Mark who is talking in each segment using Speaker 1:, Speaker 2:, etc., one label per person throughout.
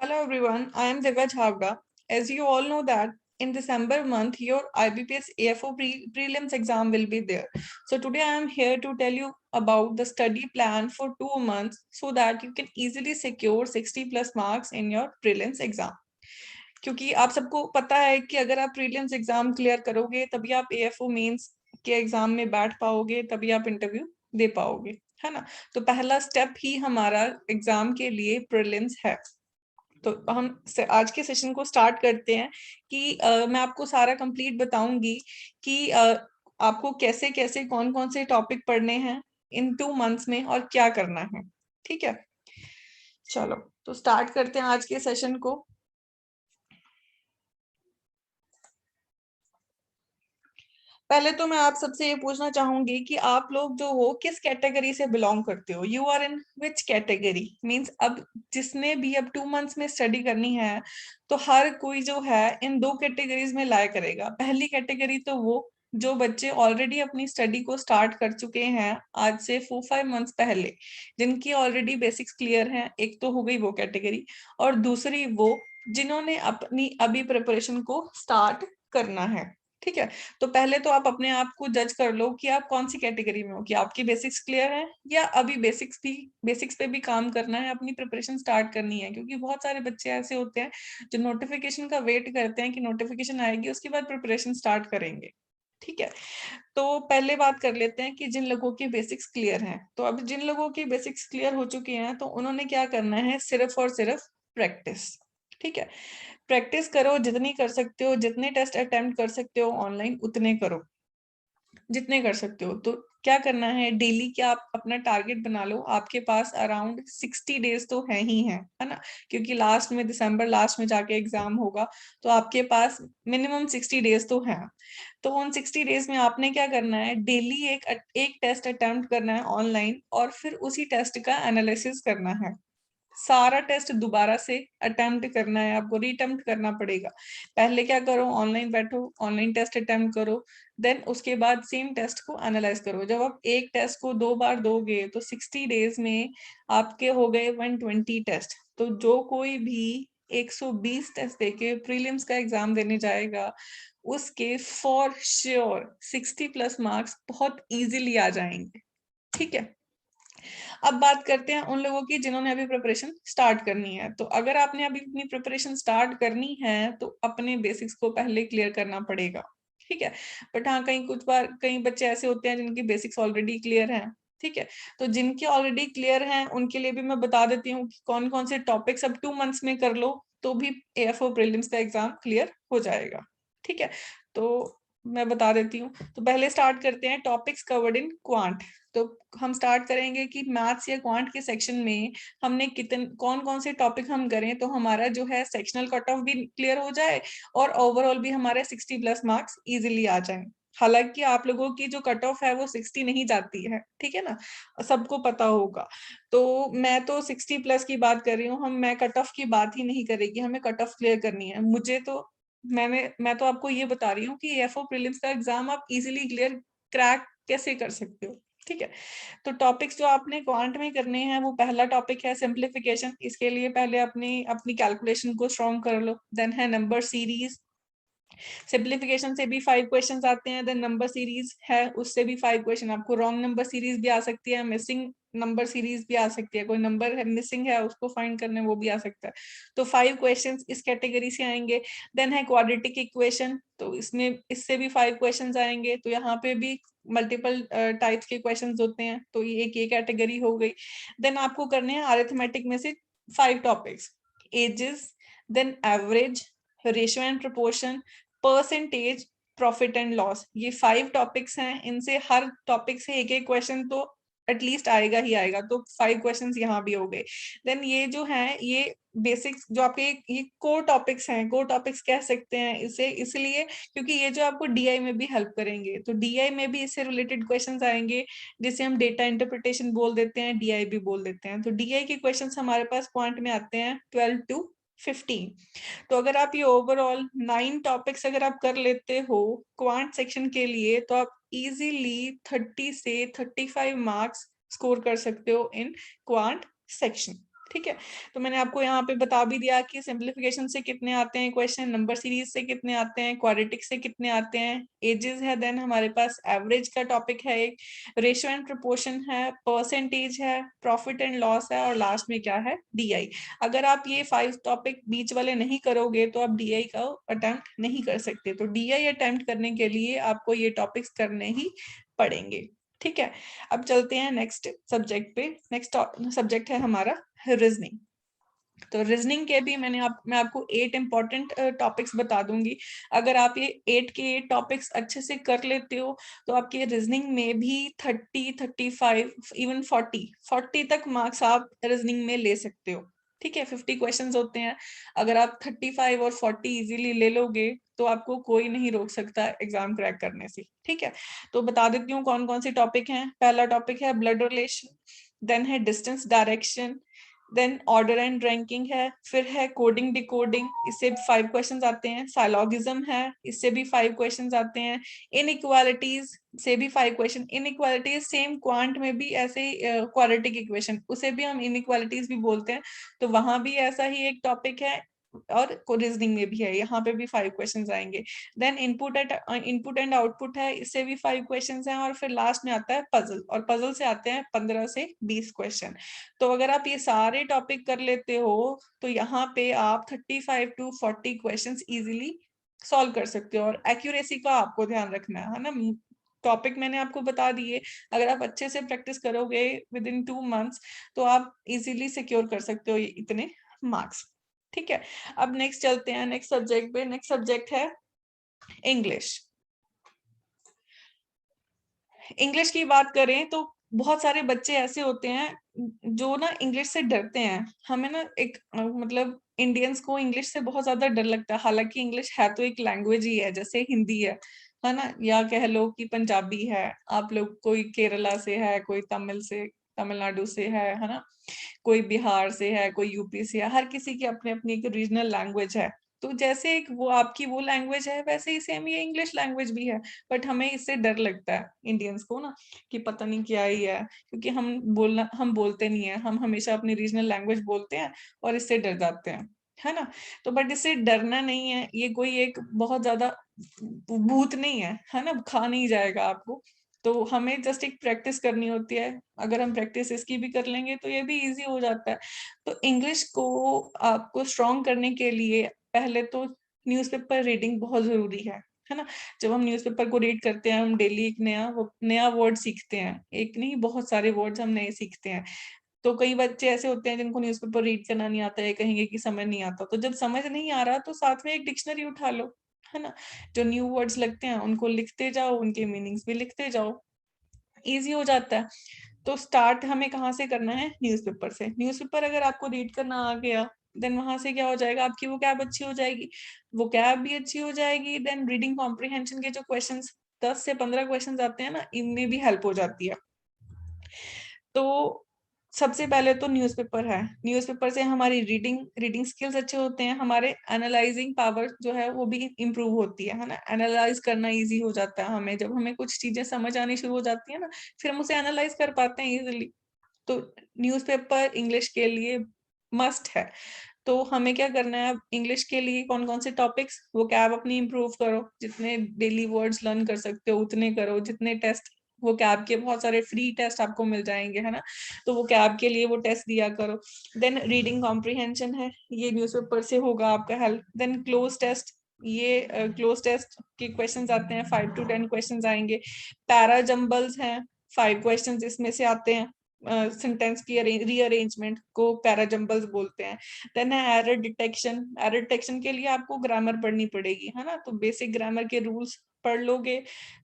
Speaker 1: Hello everyone, I am Divya Chhavda. As you all know that in December month your IBPS AFO prelims exam will be there. So today I am here to tell you about the study plan for 2 months so that you can easily secure 60 plus marks in your prelims exam. क्योंकि आप सबको पता है कि अगर आप prelims exam clear करोगे तभी आप एएफओ मेंस के एग्जाम में बैठ पाओगे, तभी आप इंटरव्यू दे पाओगे, है ना। तो पहला स्टेप ही हमारा एग्जाम के लिए प्रीलिम्स है। तो हम आज के सेशन को स्टार्ट करते हैं कि मैं आपको सारा कंप्लीट बताऊंगी कि आपको कैसे कैसे कौन कौन से टॉपिक पढ़ने हैं इन 2 मंथ्स में और क्या करना है। ठीक है, चलो तो स्टार्ट करते हैं आज के सेशन को। पहले तो मैं आप सबसे ये पूछना चाहूंगी कि आप लोग जो हो किस कैटेगरी से बिलोंग करते हो। You are in which category means अब जिसने भी अब 2 मंथ्स में स्टडी करनी है तो हर कोई जो है इन दो कैटेगरीज में लाया करेगा। पहली कैटेगरी तो वो जो बच्चे ऑलरेडी अपनी स्टडी को स्टार्ट कर चुके हैं आज से 4-5 मंथ्स पहले, जिनकी ऑलरेडी बेसिक्स क्लियर हैं, एक तो हो गई वो कैटेगरी। और दूसरी वो जिन्होंने अपनी अभी प्रिपरेशन को स्टार्ट करना है। ठीक है, तो पहले तो आप अपने आप को जज कर लो कि आप कौन सी कैटेगरी में हो, कि आपकी बेसिक्स क्लियर है या अभी बेसिक्स पे भी काम करना है, अपनी प्रिपरेशन स्टार्ट करनी है। क्योंकि बहुत सारे बच्चे ऐसे होते हैं जो नोटिफिकेशन का वेट करते हैं कि नोटिफिकेशन आएगी उसके बाद प्रिपरेशन स्टार्ट करेंगे। ठीक है, तो पहले बात कर लेते हैं कि जिन लोगों की बेसिक्स क्लियर हैं। तो अब जिन लोगों की बेसिक्स क्लियर हो चुकी हैं तो उन्होंने क्या करना है, सिर्फ और सिर्फ प्रैक्टिस। ठीक है, प्रैक्टिस करो, जितनी कर सकते हो, जितने टेस्ट अटेम्प्ट कर सकते हो ऑनलाइन उतने करो, जितने कर सकते हो। तो क्या करना है, डेली क्या आप अपना टारगेट बना लो। आपके पास अराउंड 60 डेज तो है ही है ना, क्योंकि लास्ट में दिसंबर लास्ट में जाके एग्जाम होगा। तो आपके पास मिनिमम 60 डेज तो है। तो उन 60 डेज में आपने क्या करना है, डेली एक टेस्ट अटेम्प्ट करना है ऑनलाइन और फिर उसी टेस्ट का एनालिसिस करना है। सारा टेस्ट दोबारा से अटेम्प्ट करना है, आपको रीअटेम्प्ट करना पड़ेगा। पहले क्या करो, ऑनलाइन बैठो, ऑनलाइन टेस्ट अटेम्प्ट करो, देन उसके बाद सेम टेस्ट को एनालाइज करो। जब आप एक टेस्ट को 2 बार दोगे तो 60 डेज में आपके हो गए 120 टेस्ट। तो जो कोई भी 120 टेस्ट देके प्रीलिम्स का एग्जाम देने जाएगा उसके फॉर श्योर 60 प्लस मार्क्स बहुत इजीली आ जाएंगे। ठीक है, अब बात करते हैं उन लोगों की जिन्होंने अभी प्रिपरेशन स्टार्ट करनी है। तो अगर आपने अभी अपनी प्रिपरेशन स्टार्ट करनी है तो अपने बेसिक्स को पहले क्लियर करना पड़ेगा। ठीक है, बट हाँ कहीं कुछ बार कई बच्चे ऐसे होते हैं जिनकी बेसिक्स ऑलरेडी क्लियर हैं। ठीक है, तो जिनके ऑलरेडी क्लियर हैं उनके लिए भी मैं बता देती हूँ कि कौन कौन से टॉपिक्स अब 2 मंथ्स में कर लो तो भी एएफओ प्रीलिम्स का एग्जाम क्लियर हो जाएगा। ठीक है, तो मैं बता देती हूँ। तो पहले स्टार्ट करते हैं टॉपिक्स कवर्ड इन क्वांट। तो हम स्टार्ट करेंगे कि मैथ्स या क्वांट के सेक्शन में हमने कितने कौन कौन से टॉपिक हम करें तो हमारा जो है सेक्शनल कट ऑफ भी क्लियर हो जाए और ओवरऑल भी हमारे 60 प्लस मार्क्स इजीली आ जाएं। हालांकि आप लोगों की जो कट ऑफ है वो 60 नहीं जाती है, ठीक है ना, सबको पता होगा। तो मैं तो 60 प्लस की बात कर रही हूँ, मैं कट ऑफ की बात ही नहीं करेगी, हमें कट ऑफ क्लियर करनी है। मुझे तो मैं तो आपको ये बता रही हूँ कि एफओ प्रीलिम्स का एग्जाम आप इजीली क्लियर क्रैक कैसे कर सकते हो। ठीक है, तो टॉपिक्स जो आपने क्वांट में करने हैं वो पहला टॉपिक है सिंप्लीफिकेशन। इसके लिए पहले अपनी अपनी कैलकुलेशन को स्ट्रॉन्ग कर लो। देन है नंबर सीरीज, सिंप्लीफिकेशन से भी 5 क्वेश्चंस आते हैं। देन नंबर सीरीज है, उससे भी 5 क्वेश्चन। आपको रॉन्ग नंबर सीरीज भी आ सकती है, मिसिंग नंबर सीरीज भी आ सकती है, कोई नंबर है मिसिंग है उसको फाइंड करने वो भी आ सकता है। तो 5 क्वेश्चंस इस कैटेगरी से आएंगे। देन है क्वाड्रेटिक इक्वेशन, तो इसमें इससे भी 5 क्वेश्चंस आएंगे। तो यहाँ पे भी मल्टीपल टाइप्स के क्वेश्चंस होते हैं, तो ये कैटेगरी हो गई। देन आपको करने हैं अरिथमेटिक में से 5 topics, ages, then average, ratio and proportion, percentage, profit and loss. ये 5 टॉपिक्स हैं, इनसे हर टॉपिक से एक एक क्वेश्चन तो एटलीस्ट आएगा ही आएगा। तो 5 क्वेश्चंस यहाँ भी हो गए। देन ये जो है ये बेसिक्स जो आपके ये कोर टॉपिक्स हैं, कोर टॉपिक्स कह सकते हैं इसे इसलिए क्योंकि ये जो आपको डीआई में भी हेल्प करेंगे। तो डीआई में भी इससे रिलेटेड क्वेश्चंस आएंगे, जिसे हम डेटा इंटरप्रिटेशन बोल देते हैं, डीआई भी बोल देते हैं। तो डीआई के क्वेश्चंस हमारे पास पॉइंट में आते हैं 12 to 15। तो अगर आप ये ओवरऑल 9 टॉपिक्स अगर आप कर लेते हो क्वांट सेक्शन के लिए तो आप इजीली 30 से 35 मार्क्स स्कोर कर सकते हो इन क्वांट सेक्शन। ठीक है, तो मैंने आपको यहाँ पे बता भी दिया कि सिंप्लीफिकेशन से कितने आते हैं क्वेश्चन, नंबर सीरीज से कितने आते हैं, क्वाड्रेटिक से कितने आते हैं, एजेस है, देन हमारे पास एवरेज का टॉपिक है, एक रेशियो एंड प्रोपोर्शन है, परसेंटेज है, प्रॉफिट एंड लॉस है, और लास्ट में क्या है, डीआई। अगर आप ये 5 टॉपिक बीच वाले नहीं करोगे तो आप डीआई का अटेम्प्ट नहीं कर सकते। तो डीआई अटेम्प्ट करने के लिए आपको ये टॉपिक्स करने ही पड़ेंगे। ठीक है, अब चलते हैं नेक्स्ट सब्जेक्ट पे। नेक्स्ट सब्जेक्ट है हमारा रीजनिंग। तो रीजनिंग के भी मैं आपको 8 इंपॉर्टेंट टॉपिक्स बता दूंगी। अगर आप ये 8 के 8 टॉपिक्स अच्छे से कर लेते हो तो आपके रीजनिंग में भी 30, 35, इवन 40 तक मार्क्स आप रीजनिंग में ले सकते हो। ठीक है, 50 क्वेश्चंस होते हैं। अगर आप 35 और 40 इजीली ले लोगे तो आपको कोई नहीं रोक सकता एग्जाम क्रैक करने से। ठीक है, तो बता देती हूँ कौन कौन से टॉपिक हैं। पहला टॉपिक है ब्लड रिलेशन, देन है distance direction, then order and ranking है, फिर है कोडिंग डिकोडिंग, इससे 5 क्वेश्चंस आते हैं। साइलॉगिज्म है, इससे भी 5 क्वेश्चंस आते हैं। इनइक्वालिटीज से भी 5 क्वेश्चन। इनइक्वालिटीज सेम क्वांट में भी ऐसे क्वाड्रेटिक इक्वेशन, उसे भी हम इनइक्वालिटीज भी बोलते हैं, तो वहां भी ऐसा ही एक टॉपिक है, और रीजनिंग में भी है, यहाँ पे भी 5 क्वेश्चंस आएंगे। देन इनपुट एंड आउटपुट है, इससे भी 5 क्वेश्चंस हैं, और फिर लास्ट में आता है पजल, और पजल से आते हैं 15 से 20 क्वेश्चन। तो अगर आप ये सारे टॉपिक कर लेते हो तो यहाँ पे आप 35 टू 40 क्वेश्चंस इजीली सॉल्व कर सकते हो। और एक्यूरेसी का आपको ध्यान रखना है ना, टॉपिक मैंने आपको बता दिए, अगर आप अच्छे से प्रैक्टिस करोगे विद इन 2 मंथ्स तो आप इजीली सिक्योर कर सकते हो ये इतने मार्क्स। ठीक है, अब नेक्स्ट चलते हैं नेक्स्ट सब्जेक्ट पे। नेक्स्ट सब्जेक्ट है इंग्लिश। इंग्लिश की बात करें तो बहुत सारे बच्चे ऐसे होते हैं जो ना इंग्लिश से डरते हैं। हमें ना एक मतलब इंडियंस को इंग्लिश से बहुत ज्यादा डर लगता है, हालांकि इंग्लिश है तो एक लैंग्वेज ही है, जैसे हिंदी है ना, या कह लो कि पंजाबी है। आप लोग कोई केरला से है, कोई तमिल से, तमिलनाडु से है ना, कोई बिहार से है, कोई यूपी से है, हर किसी की अपनी अपनी एक रीजनल लैंग्वेज है। तो जैसे एक वो आपकी वो लैंग्वेज है, वैसे ही सेम ये इंग्लिश लैंग्वेज भी है। बट हमें इससे डर लगता है इंडियंस को ना, कि पता नहीं क्या ही है, क्योंकि हम बोलते नहीं है, हम हमेशा अपनी रीजनल लैंग्वेज बोलते हैं और इससे डर जाते हैं, है ना। तो बट इससे डरना नहीं है, ये कोई एक बहुत ज्यादा भूत नहीं है ना, खा नहीं जाएगा आपको। तो हमें जस्ट एक प्रैक्टिस करनी होती है, अगर हम प्रैक्टिस इसकी भी कर लेंगे तो ये भी इजी हो जाता है। तो इंग्लिश को आपको स्ट्रॉन्ग करने के लिए पहले तो न्यूज़पेपर रीडिंग बहुत जरूरी है ना। जब हम न्यूज़पेपर को रीड करते हैं हम डेली एक नया वर्ड सीखते हैं, एक नहीं बहुत सारे वर्ड्स हम नए सीखते हैं। तो कई बच्चे ऐसे होते हैं जिनको न्यूज़पेपर रीड करना नहीं आता है, कहेंगे कि समझ नहीं आता, तो जब समझ नहीं आ रहा तो साथ में एक डिक्शनरी उठा लो, है ना। जो न्यू वर्ड्स लगते हैं उनको लिखते जाओ, उनके मीनिंग्स भी लिखते जाओ, इजी हो जाता है। तो स्टार्ट हमें कहाँ से करना है, न्यूज़पेपर से। न्यूज़पेपर अगर आपको रीड करना आ गया देन वहां से क्या हो जाएगा, आपकी वो कैब अच्छी हो जाएगी, वो कैब भी अच्छी हो जाएगी। देन रीडिंग कॉम्प्रिहेंशन के जो क्वेश्चंस 10 से 15 क्वेश्चंस आते हैं ना, इनमें भी हेल्प हो जाती है। तो सबसे पहले तो न्यूज़पेपर है, न्यूज़पेपर से हमारी रीडिंग स्किल्स अच्छे होते हैं, हमारे एनालाइजिंग पावर जो है वो भी इम्प्रूव होती है ना। एनालाइज करना इजी हो जाता है हमें, जब हमें कुछ चीजें समझ आनी शुरू हो जाती है ना, फिर हम उसे एनालाइज कर पाते हैं इजीली। तो न्यूज़पेपर इंग्लिश के लिए मस्ट है। तो हमें क्या करना है, अब इंग्लिश के लिए कौन कौन से टॉपिक्स, वो कैब अपनी इंप्रूव करो, जितने डेली वर्ड्स लर्न कर सकते हो उतने करो, जितने टेस्ट, वो कैब के बहुत सारे फ्री टेस्ट आपको मिल जाएंगे, है ना, तो वो कैब के लिए वो टेस्ट दिया करो। देन रीडिंग कॉम्प्रिहेंशन है, ये न्यूज़पेपर से होगा आपका हेल्प। देन क्लोज टेस्ट, ये क्लोज टेस्ट के क्वेश्चंस आते हैं, 5 to 10 क्वेश्चंस आएंगे। पैरा जंबल्स हैं, 5 क्वेश्चंस इसमें से आते हैं। सेंटेंस की रीअरेंजमेंट को पैराजंबल्स बोलते हैं। देन है एरर डिटेक्शन, एरर डिटेक्शन के लिए आपको ग्रामर पढ़नी पड़ेगी, है ना, तो बेसिक ग्रामर के रूल्स पढ़ लोगे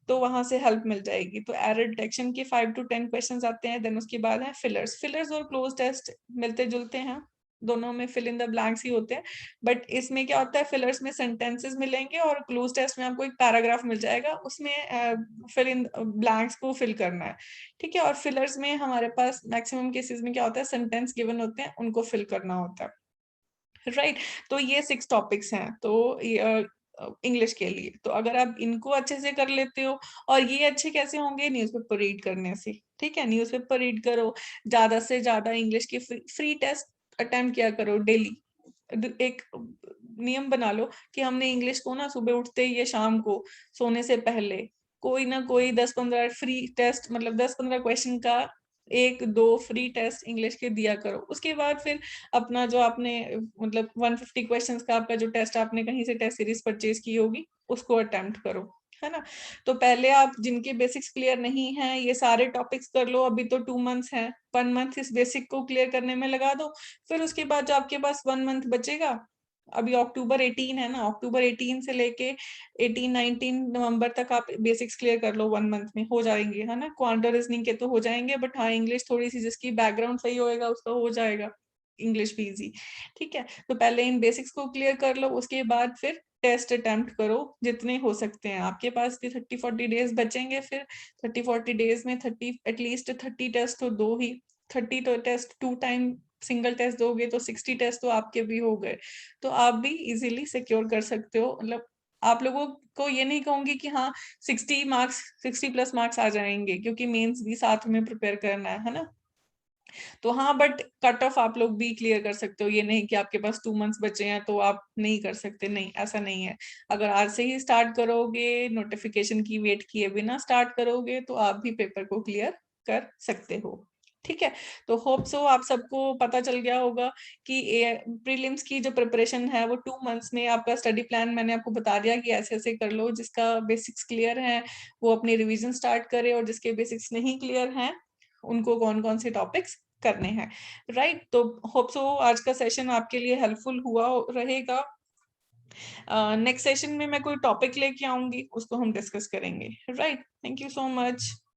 Speaker 1: तो वहां से हेल्प मिल जाएगी। तो एरर डिटेक्शन के 5 to 10 क्वेश्चंस आते हैं। देन उसके बाद है फिलर्स और क्लोज टेस्ट मिलते जुलते हैं, दोनों में फिल इन द ब्लैंक्स ही होते हैं। बट इसमें क्या होता है, फिलर्स में सेंटेंसेस मिलेंगे और क्लोज टेस्ट में आपको एक पैराग्राफ मिल जाएगा, उसमें फिल इन ब्लैंक्स को फिल करना है। ठीक है, और फिलर्स में हमारे पास मैक्सिमम केसेस में क्या होता है, सेंटेंस गिवन होते हैं, उनको फिल करना होता है, राइट। तो ये 6 टॉपिक्स हैं तो इंग्लिश के लिए। तो अगर आप इनको अच्छे से कर लेते हो, और ये अच्छे कैसे होंगे, न्यूज़पेपर रीड करने से। ठीक है, न्यूज़पेपर रीड करो, ज्यादा से ज्यादा इंग्लिश के फ्री टेस्ट अटेम्प्ट किया करो डेली। एक नियम बना लो कि हमने इंग्लिश को ना सुबह उठते ही या शाम को सोने से पहले कोई ना कोई 10-15 फ्री टेस्ट, मतलब 10-15 क्वेश्चन का 1-2 फ्री टेस्ट इंग्लिश के दिया करो। उसके बाद फिर अपना जो आपने मतलब 150 क्वेश्चंस का आपका जो टेस्ट आपने कहीं से टेस्ट सीरीज परचेज की होगी उसको अटेम्प्ट करो, है ना। तो पहले आप जिनके बेसिक्स क्लियर नहीं है ये सारे टॉपिक्स कर लो, अभी तो 2 मंथ्स है, 1 मंथ इस बेसिक को क्लियर करने में लगा दो। फिर उसके बाद जो आपके पास 1 मंथ बचेगा, अभी अक्टूबर 18 है ना, अक्टूबर 18 से लेके 18-19 नवंबर तक आप बेसिक्स क्लियर कर लो, 1 मंथ में हो जाएंगे, है ना। क्वांटम रीजनिंग के तो हो जाएंगे, बट हाँ इंग्लिश थोड़ी सी जिसकी बैकग्राउंड सही होएगा उसका हो जाएगा इंग्लिश भी इजी। ठीक है, तो पहले इन बेसिक्स को क्लियर कर लो, उसके बाद फिर टेस्ट अटेम्प्ट करो जितने हो सकते हैं। आपके पास भी 30-40 डेज बचेंगे, फिर 30-40 डेज में 30 एटलीस्ट 30 टेस्ट तो दो ही। 30 तो टेस्ट 2 टाइम सिंगल टेस्ट दोगे तो 60 टेस्ट तो आपके भी हो गए, तो आप भी इजीली सिक्योर कर सकते हो। मतलब आप लोगों को ये नहीं कहूंगी कि हाँ 60 मार्क्स 60 प्लस मार्क्स आ जाएंगे, क्योंकि मेंस भी साथ में प्रिपेयर करना है ना। तो हाँ, बट कट ऑफ आप लोग भी क्लियर कर सकते हो, ये नहीं कि आपके पास 2 मंथ्स बचे हैं तो आप नहीं कर सकते, नहीं ऐसा नहीं है। अगर आज से ही स्टार्ट करोगे, नोटिफिकेशन की वेट किए बिना स्टार्ट करोगे तो आप भी पेपर को क्लियर कर सकते हो। ठीक है, तो होप सो आप सबको पता चल गया होगा कि प्रीलिम्स की जो प्रिपरेशन है वो 2 मंथ्स में आपका स्टडी प्लान मैंने आपको बता दिया कि ऐसे ऐसे कर लो। जिसका बेसिक्स क्लियर है वो अपनी रिवीजन स्टार्ट करे, और जिसके बेसिक्स नहीं क्लियर हैं उनको कौन कौन से टॉपिक्स करने हैं, राइट। तो होप सो आज का सेशन आपके लिए हेल्पफुल हुआ रहेगा। नेक्स्ट सेशन में मैं कोई टॉपिक लेके आऊंगी, उसको हम डिस्कस करेंगे, right. Thank you so much.